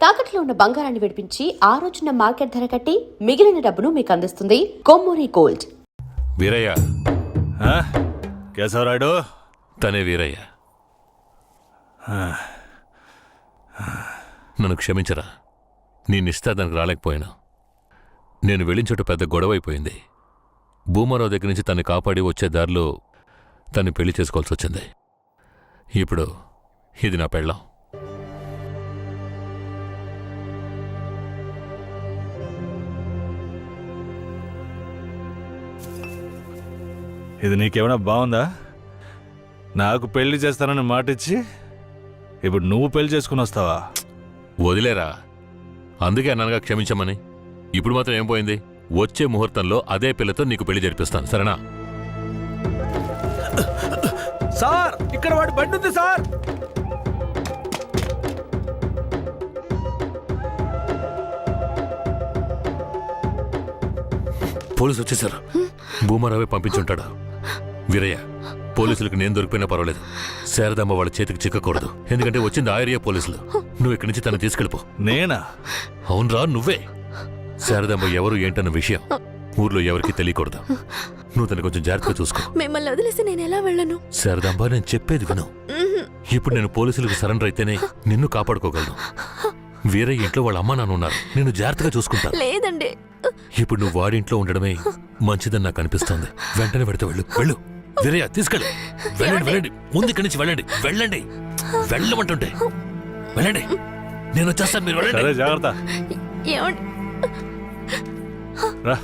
తాకట్లో ఉన్న బంగారాన్ని విడిపించి ఆ రోజున మార్కెట్ ధర కట్టి మిగిలిన డబ్బును మీకు అందిస్తుంది కొమ్మూరి గోల్డ్. వీరయ్య కేశవరాయుడు తనే వీరయ్య. నన్ను క్షమించరా, నీ నిశ్చితార్థానికి రాలేకపోయినా. నేను వెళ్ళిన చోట పెద్ద గొడవైపోయింది. భూమారావు దగ్గర నుంచి తన్ని కాపాడి వచ్చే దారిలో తన్ని పెళ్లి చేసుకోవాల్సి వచ్చింది. ఇప్పుడు ఇది నా పెళ్ళాం. ఇది నీకేమైనా బాగుందా? నాకు పెళ్లి చేస్తానని మాటిచ్చి ఇప్పుడు నువ్వు పెళ్లి చేసుకుని వస్తావా? వదిలేరా, అందుకే అన్నగా క్షమించమని. ఇప్పుడు మాత్రం ఏం పోయింది? వచ్చే ముహూర్తంలో అదే పిల్లతో నీకు పెళ్లి జరిపిస్తాను, సరేనా? సార్, ఇక్కడ వాడి బండి ఉంది సార్. పోలీసు వచ్చేసారు. భూమారావే పంపించుంటాడు. వీరయ్య, పోలీసులకు నేను దొరికిపోయినా పర్వాలేదు, శారదమ్మ వాళ్ళ చేతికి చిక్కకూడదు. ఎందుకంటే వచ్చింది ఆ ఏరియా పోలీసులు. నువ్వు ఇక్కడి నుంచి తను తీసుకెళ్ళిపో. నేనా? అవునరా, నువ్వే. శారదమ్మ ఎవరు ఏంటన్న విషయం ఊర్లో ఎవరికి తెలియకూడదు. నువ్వు తను కొంచెం జాగ్రత్తగా చూసుకో. మిమ్మల్ని వదిలేసి నేను ఎలా వెళ్ళను? శారదాంబ, నేను చెప్పేది విను. ఇప్పుడు నేను పోలీసులకు సరెండర్ అయితేనే నిన్ను కాపాడుకోగలను. వీరయ్య ఇంట్లో వాళ్ళ అమ్మా నాన్న ఉన్నారు, నేను జాగ్రత్తగా చూసుకుంటాను. లేదండి, ఇప్పుడు నువ్వు వాడింట్లో ఉండడమే మంచిదని నాకు అనిపిస్తోంది. వెంటనే పెడితే వెళ్ళు. వెళ్ళు వీరయ్య, తీసుకెళ్ళు. వెళ్ళండి, వెళ్ళండి, ముందు ఇక్కడి నుంచి వెళ్ళండి. వెళ్ళండి, వెళ్ళమంటుంటే వెళ్ళండి. నేను వచ్చేస్తాను, మీరు వెళ్ళండి. సరే, జాగ్రత్త. ఏమండి? రా.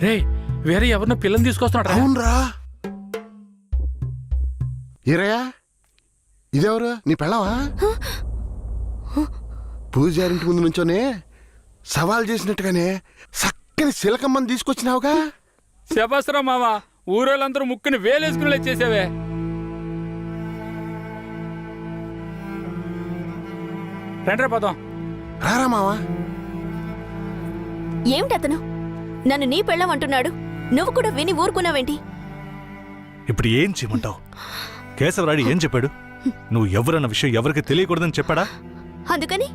రే, వేరే ఎవరినో పిల్లని తీసుకొస్తున్నాడు. అవునరా, ఈరయ్యా, ఇదెవరు? నీ పెళ్ళవా? పూజారింటి ముందు నుంచోనే సవాల్ చేసినట్టుగానే చక్కని శిలకమ్మని తీసుకొచ్చినావుగా. శబాస్రా మామ, ఊరోళ్ళందరూ ముక్కుని వేలేసుకుని చేసావే. రండ్రా పోదాం. రారా మావా. ఏమిటి అతను నన్ను నీ పెళ్ళం అంటున్నాడు? నువ్వు కూడా విని ఊరుకున్నావేంటి? ఇప్పుడు ఏం చేయమంటావు? కేశవరాయుడు ఏం చెప్పాడు? నువ్వు ఎవరన్న విషయం ఎవరికి తెలియకూడదని చెప్పాడా? అందుకని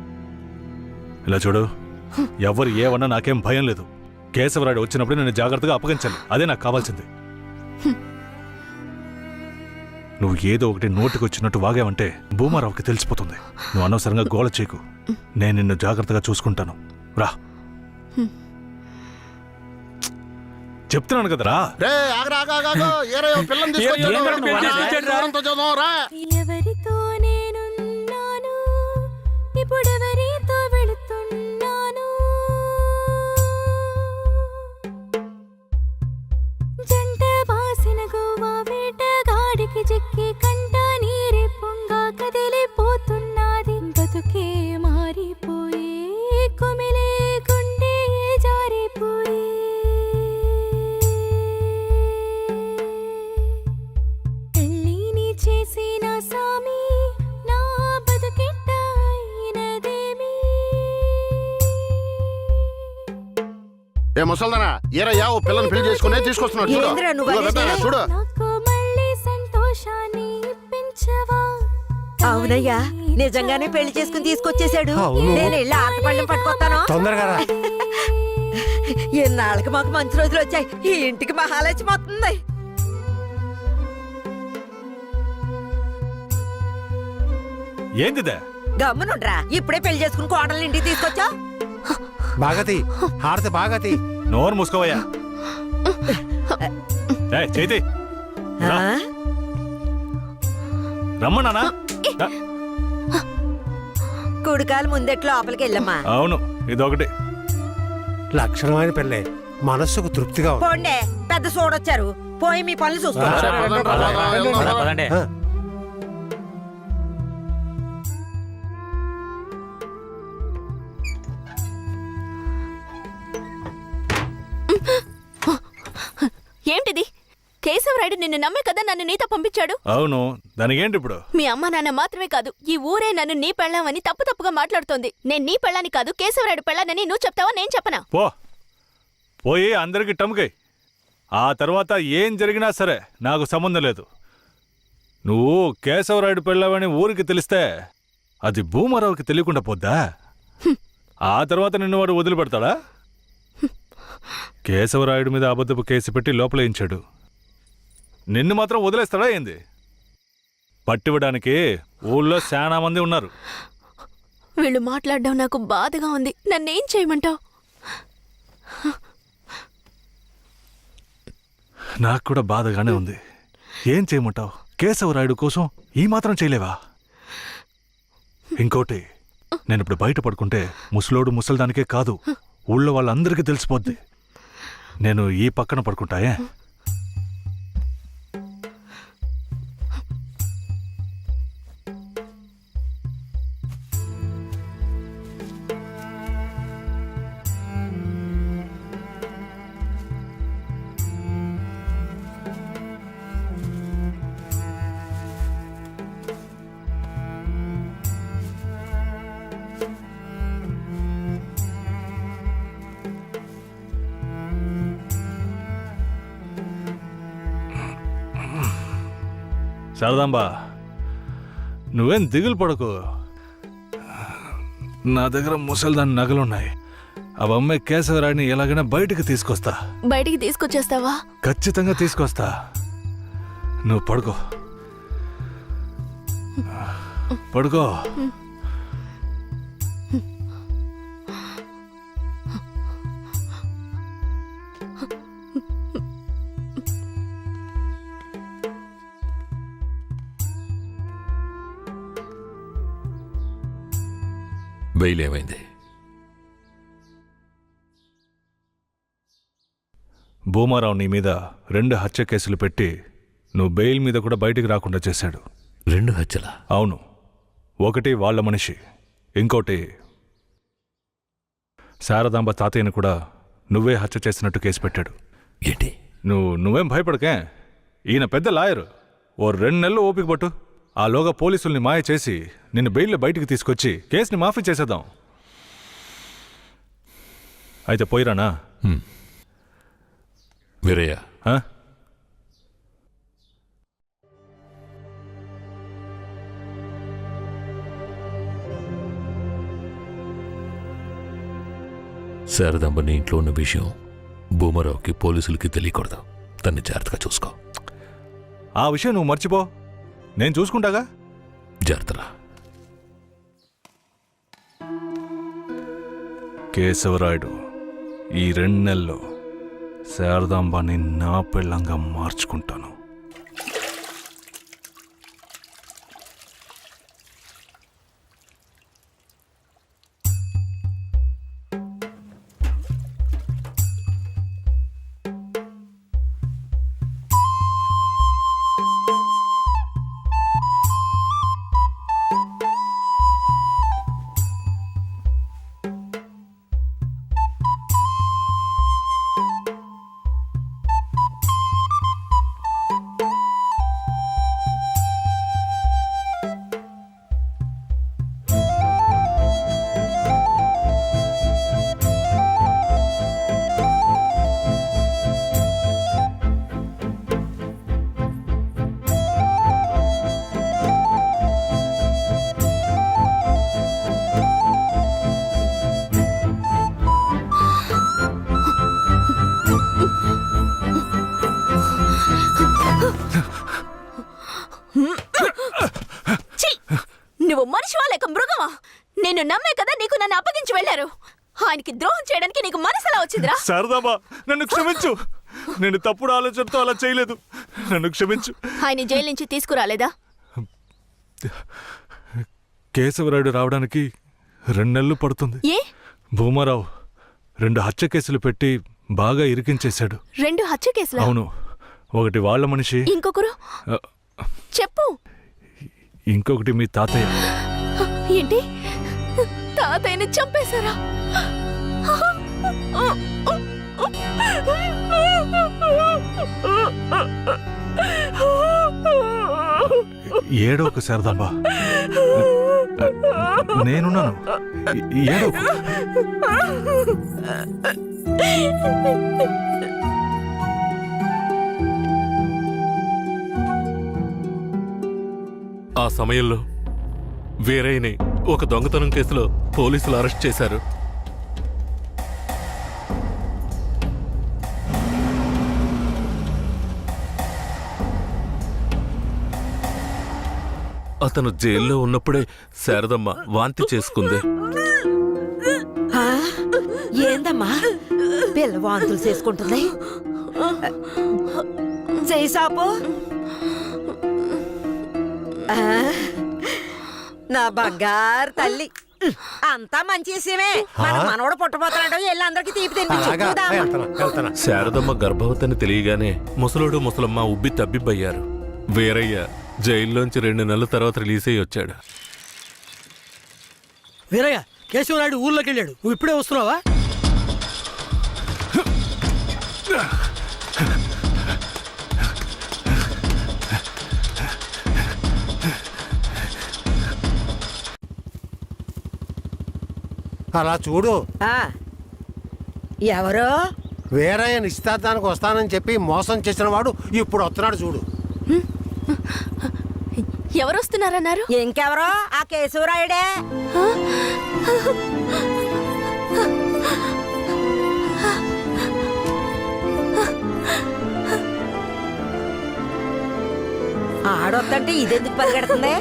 ఇలా చూడు, ఎవరు ఏమన్నా నాకేం భయం లేదు. కేశవరాయుడు వచ్చినప్పుడు నేను జాగ్రత్తగా అప్పగించాలి, అదే నాకు కావాల్సింది. నువ్వు ఏదో ఒకటి నోటికి వచ్చినట్టు వాగావంటే భూమారావుకి తెలిసిపోతుంది. నువ్వు అనవసరంగా గోల చేయకు. నేను నిన్ను జాగ్రత్తగా చూసుకుంటాను. రా, చెప్తున్నాను కదరా. రే, ఆగరా, ఆగాగాగో. ఈరయ్య పిల్లని తీసుకొచ్చాడు. రా. ఎవరితో నేనున్నాను, ఇప్పుడెవరితో వెళుతున్నాను? జంట బాసిన గోవా వేటగాడికి చిక్కి కంట నీరే పొంగా కదిలిపోతున్నది. బతుకే మారిపోయి కొమిలే గుండె జారిపోయి చేసిన సామి నా బతుకెట్ట అయినదేమి? ఏ ముసల్దానా, ఈరయ్య ఓ పిల్లని పెళ్లి చేసుకునే తీసుకొస్తున్నాడు. చూడు. నాకు మళ్ళీ సంతోషాన్ని ఇప్పించవా? అవునయ్యా, నిజంగానే పెళ్లి చేసుకుని తీసుకొచ్చేసాడు. నేను వెళ్ళి ఆటపళ్ళం పట్టుకొస్తాను. తొందరగా రా. ఎన్నాళ్ళకి మాకు మంచి రోజులు వచ్చాయి. ఈ ఇంటికి మహాలక్ష్మి వస్తుంది. ఏందిదే? గమ్మునుండ్రా, ఇప్పుడే పెళ్లి చేసుకుని కోడలు ఇంటికి తీసుకొచ్చా. బాగతి హారతి, బాగతి. నోరు మూసుకోవయ్యా. చేతి రమ్మన్నానా? కుడికాలు ముందెట్లు లోపలికి వెళ్ళమ్మా. అవును, ఇదొకటి లక్షణమైన పెళ్ళే. మనస్సుకు తృప్తిగా ఉంది. పోండే పెద్ద చూడొచ్చారు పోయి మీ పనులు చూసుకోండి. సరే, పదండి, వెళ్దాం. ఆ, ఏంటిది? కేశవరాయుడు నిన్ను నమ్మే కదా నన్ను నీతో పంపించాడు. అవును, దానికేంటి ఇప్పుడు? మీ అమ్మ నాన్న మాత్రమే కాదు, ఈ ఊరే నన్ను నీ పెళ్ళామని తప్పుగా మాట్లాడుతోంది. నేను నీ పెళ్ళాని కాదు, కేశవరాయుడు పెళ్ళానని నువ్వు చెప్తావా, నేను చెప్పనా? పోయి అందరికి టముకై. ఆ తర్వాత ఏం జరిగినా సరే నాకు సంబంధం లేదు. నువ్వు కేశవరాయుడు పెళ్ళావని ఊరికి తెలిస్తే అది భూమారావుకి తెలియకుండా పోద్దా? ఆ తర్వాత నిన్ను వాడు వదిలిపెడతాడా? కేశవరాయుడు మీద అబద్ధపు కేసు పెట్టి లోపలేయించాడు. నిన్ను మాత్రం వదిలేస్తాడా ఏంది? పట్టివ్వడానికి ఊళ్ళో చాలా మంది ఉన్నారు. వీళ్ళు మాట్లాడడం నాకు బాధగా ఉంది. నన్నేం చేయమంటావు? నాకు కూడా బాధగానే ఉంది. ఏం చేయమంటావు? కేశవరాయుడు కోసం ఈ మాత్రం చేయలేవా? ఇంకోటి, నేను ఇప్పుడు బయట పడుకుంటే ముసలోడు ముసల్దానికే కాదు, ఊళ్ళో వాళ్ళందరికీ తెలిసిపోద్ది. నేను ఈ పక్కన పడుకుంటాయే. శారదాంబా, నువ్వేం దిగులు పడకు. నా దగ్గర ముసల్దాని నగలున్నాయి. అవమ్మే కేశవరాయుడిని ఎలాగైనా బయటికి తీసుకొస్తా. బయటికి తీసుకొచ్చేస్తావా? ఖచ్చితంగా తీసుకొస్తా. నువ్వు పడుకో, పడుకో. బెయిల్ ఏమైంది? భూమారావు నీ మీద 2 హత్య కేసులు పెట్టి నువ్వు బెయిల్ మీద కూడా బయటికి రాకుండా చేశాడు. 2 హత్యలా? అవును. ఒకటి వాళ్ళ మనిషి, ఇంకోటి శారదాంబ తాతయ్యను కూడా నువ్వే హత్య చేసినట్టు కేసు పెట్టాడు. ఏంటి? నువ్వేం భయపడకే. ఈయన పెద్ద లాయరు. ఓ 2 నెలలు ఓపిక పట్టు. ఆలోగా పోలీసుల్ని మాయ చేసి నిన్ను బెయిల్లో బయటికి తీసుకొచ్చి కేసుని మాఫీ చేసేద్దాం. అయితే పోయిరానా? వీరయ్య, ఆ? శారదాంబ నీ ఇంట్లో ఉన్న విషయం భూమారావుకి పోలీసులకి తెలియకూడదు. తన్ని జాగ్రత్తగా చూసుకో. ఆ విషయం నువ్వు మర్చిపో, నేను చూసుకుంటాగా. జాగ్రత్తరా. కేశవరాయుడు ఈ 2 నెలల్లో శారదాంబాని నా పెళ్ళంగా మార్చుకుంటాను. నువ్వు మనిషివా లేక మృగమా? నేను నమ్మే కదా నీకు నన్ను అప్పగించి వెళ్లారు. ఆయనకి ద్రోహం చేయడానికి నీకు మనసులా వచ్చిందిరా? శారదాంబా, నన్ను క్షమించు. నేను తప్పుడు ఆలోచనతో అలా చేయలేదు. నన్ను క్షమించు. ఆయన జైలు నుంచి తీసుకురాలేదా? కేశవరాయుడు రావడానికి 2 నెలలు పడుతుంది. ఏ? భూమారావు 2 హత్య కేసులు పెట్టి బాగా ఇరికించేశాడు. 2 హత్య కేసులా? అవును, ఒకటి వాళ్ళ మనిషి, ఇంకొకరు చెప్పు. ఇంకొకటి మీ తాతయ్య. ఏంటి, తాతయ్యని చంపేశారా? ఏడోకు శారదాంబ, నేనున్నాను. ఏడోకు. ఆ సమయంలో వీరయ్యని ఒక దొంగతనం కేసులో పోలీసులు అరెస్ట్ చేశారు. అతను జైల్లో ఉన్నప్పుడే శారదమ్మ వాంతి చేసుకుంది. ఆ, ఏందమ్మా పిల్ల వాంతులు చేసుకుంటుంది? చెయ్యి సాపు. ఆ, నా బంగారు తల్లి, అంతా మంచి విషయమే. మన మనవడు పుట్టబోతున్నాడు, వెళ్ళి అందరికి తీపి తినిపించుకుందాం. శారదమ్మ గర్భవతిని తెలియగానే ముసలోడు ముసలమ్మ ఉబ్బి తబ్బిబ్బయ్యారు. వీరయ్య జైల్లోంచి 2 నెలల తర్వాత రిలీజ్ అయ్యి వచ్చాడు. వీరయ్య, కేశవరాయుడు ఊర్లోకి వెళ్ళాడు, నువ్వు ఇప్పుడే వస్తున్నావా? అలా చూడు, ఆ, ఎవరో వీరయ్య నిశ్చితార్థానికి వస్తానని చెప్పి మోసం చేసిన వాడు ఇప్పుడు వస్తున్నాడు చూడు. ఎవరొస్తున్నారన్నారు? ఇంకెవరో ఆ కేశవరాయుడే. ఆడొద్దంటే ఇదెందుకు పరిగెడుతుంది?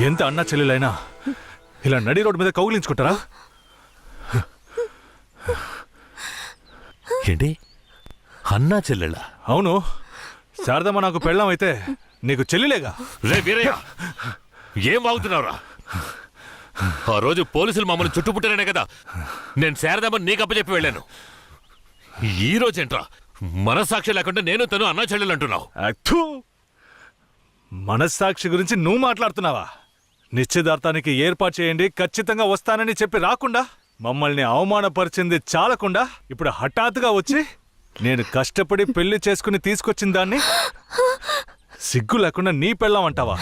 ఎంత అన్నా చెల్లెలైనా ఇలా నడి రోడ్డు మీద కౌగిలించుకుంటారా? ఏంటి, అన్నా చెల్లెళ్ళ? అవును, శారదమ్మ నాకు పెళ్ళాం అయితే నీకు చెల్లిలేగా. రే వీరయ్య, ఏం వాగుతున్నావురా? ఆ రోజు పోలీసులు మమ్మల్ని చుట్టుముట్టారనే కదా నేను శారదమ్మ నీకు అప్పచెప్పి వెళ్ళాను. ఈ రోజేంట్రా మనస్సాక్షి లేకుండా నేను తను అన్నా చెల్లెలు అంటున్నావు? అత్తు, మనస్సాక్షి గురించి నువ్వు మాట్లాడుతున్నావా? నిశ్చితార్థానికి ఏర్పాటు చేయండి, ఖచ్చితంగా వస్తానని చెప్పి రాకుండా మమ్మల్ని అవమానపరిచింది చాలకుండా ఇప్పుడు హఠాత్తుగా వచ్చి నేను కష్టపడి పెళ్లి చేసుకుని తీసుకొచ్చిన దాన్ని సిగ్గు లేకుండా నీ పెళ్ళాం అంటావా?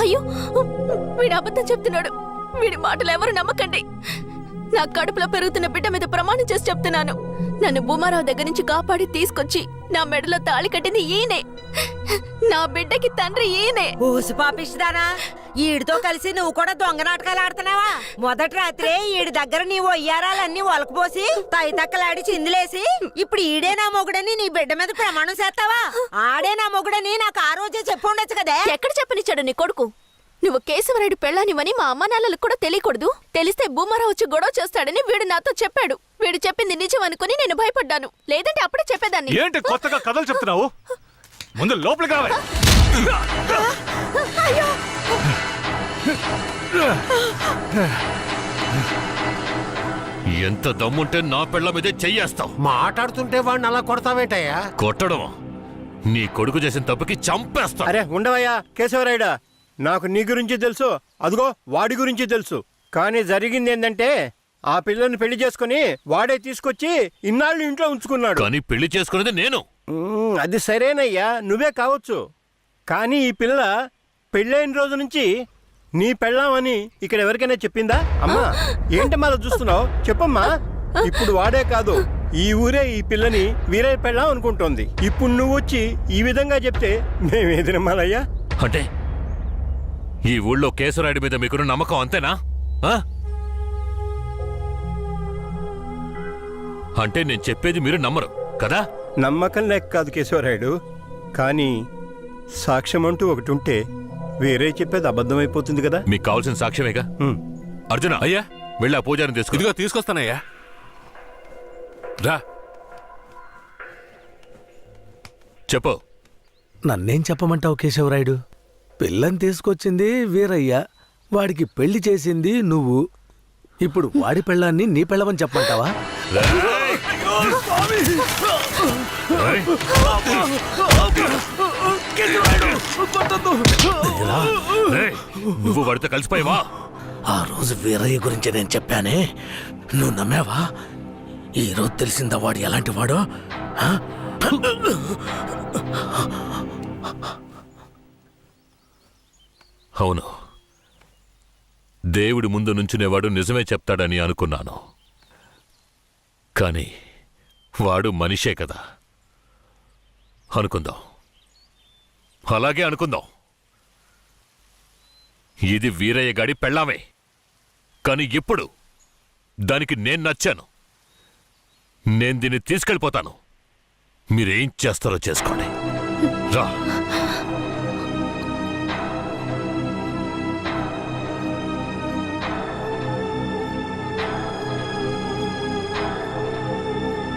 అయ్యో, వీడు అబద్ధం చెప్తున్నాడు. వీడి మాటలు ఎవరు నమ్మకండి. నా కడుపులో పెరుగుతున్న బిడ్డ మీద ప్రమాణం చేసి చెప్తున్నాను. నన్ను భూమారావు దగ్గర నుంచి కాపాడి తీసుకొచ్చి నా మెడలో తాళి కట్టింది ఈయనే. నా బిడ్డకి తండ్రి ఈయనే. ఊసి పాపిస్తానా? ఈడితో కలిసి నువ్వు కూడా దొంగ నాటకాలు ఆడుతున్నావా? మొదటి రాత్రే ఈడి దగ్గర నీ ఒయ్యారాలన్నీ ఒలకపోసి తైతక్కలాడి చిందులేసి ఇప్పుడు ఈడే నా మొగుడని నీ బిడ్డ మీద ప్రమాణం చేస్తావా? ఆడే నా మొగుడని నాకు ఆ రోజే చెప్పు ఉండొచ్చు కదే. ఎక్కడ చెప్పనిచ్చాడు నీ కొడుకు? నువ్వు కేశవరాయుడు పెళ్ళానివని మా అమ్మా నాన్నలకు కూడా తెలియకూడదు. తెలిస్తే భూమారావు వచ్చి గొడవ చేస్తాడని వీడు నాతో చెప్పాడు. వీడు చెప్పింది నిజం అనుకుని నేను భయపడ్డాను, లేదంటే అప్పుడే చెప్పేదాన్ని. ఏంటి కొత్తగా కథలు చెప్తున్నావు? ముందు లోపలికి రావాలి. ఎంత దమ్ముంటే నా పెళ్ళ మీదే చెయ్యేస్తావు? మాట్లాడుతుంటే వాడిని అలా కొడతావేంటయ్యా? కొట్టడం నీ కొడుకు చేసిన తప్పుకి చంపేస్తా. అరే ఉండవయ్యా కేశవరాయుడా, నాకు నీ గురించి తెలుసు, అదిగో వాడి గురించి తెలుసు. కానీ జరిగింది ఏంటంటే ఆ పిల్లని పెళ్లి చేసుకుని వాడే తీసుకొచ్చి ఇన్నాళ్ళు ఇంట్లో ఉంచుకున్నాడు. కానీ పెళ్లి చేసుకునేది నేను. అది సరేనయ్యా, నువ్వే కావచ్చు. కానీ ఈ పిల్ల పెళ్ళైన రోజు నుంచి నీ పెళ్ళామని ఇక్కడ ఎవరికైనా చెప్పిందా? అమ్మా ఏంటమ్మా అలా చూస్తున్నావు? చెప్పమ్మా. ఇప్పుడు వాడే కాదు, ఈ ఊరే ఈ పిల్లని వీరయ్య పెళ్ళాం అనుకుంటోంది. ఇప్పుడు నువ్వు వచ్చి ఈ విధంగా చెప్తే మేమేది నమ్మాలయ్యా? అంటే ఈ ఊళ్ళో కేశవరాయుడి మీద మీకున్న నమ్మకం అంతేనా? అంటే నేను చెప్పేది మీరు నమ్మరు కదా? నమ్మకం లేక కాదు కేశవరాయుడు, కానీ సాక్ష్యం అంటూ ఒకటి ఉంటే వేరే చెప్పేది అబద్ధమైపోతుంది కదా. మీకు కావాల్సిన సాక్ష్యమేగా. అర్జున, అయ్యా, వెళ్ళి ఆ పూజారిని తీసుకు. ఇదిగో తీసుకొస్తానయ్యా. రా. చెప్పు. నన్నేం చెప్పమంటావు కేశవరాయుడు? పిల్లని తీసుకొచ్చింది వీరయ్య, వాడికి పెళ్లి చేసింది నువ్వు. ఇప్పుడు వాడి పెళ్ళాన్ని నీ పెళ్ళమని చెప్పమంటావా? రేయ్! రేయ్! రేయ్! నువ్వు వాడితో కలిసిపోయావా? ఆ రోజు వీరయ్య గురించి నేను చెప్పానే, నువ్వు నమ్మావా? ఈ రోజు తెలిసిందా వాడు ఎలాంటి వాడో? ఆ? అవును, దేవుడి ముందు నుంచునేవాడు నిజమే చెప్తాడని అనుకున్నాను. కానీ వాడు మనిషే కదా. అనుకుందాం, అలాగే అనుకుందాం. ఇది వీరయ్య గాడి పెళ్ళామే. కానీ ఇప్పుడు దానికి నేను నచ్చాను. నేను దీన్ని తీసుకెళ్ళిపోతాను. మీరేం చేస్తారో చేసుకోండి. రా.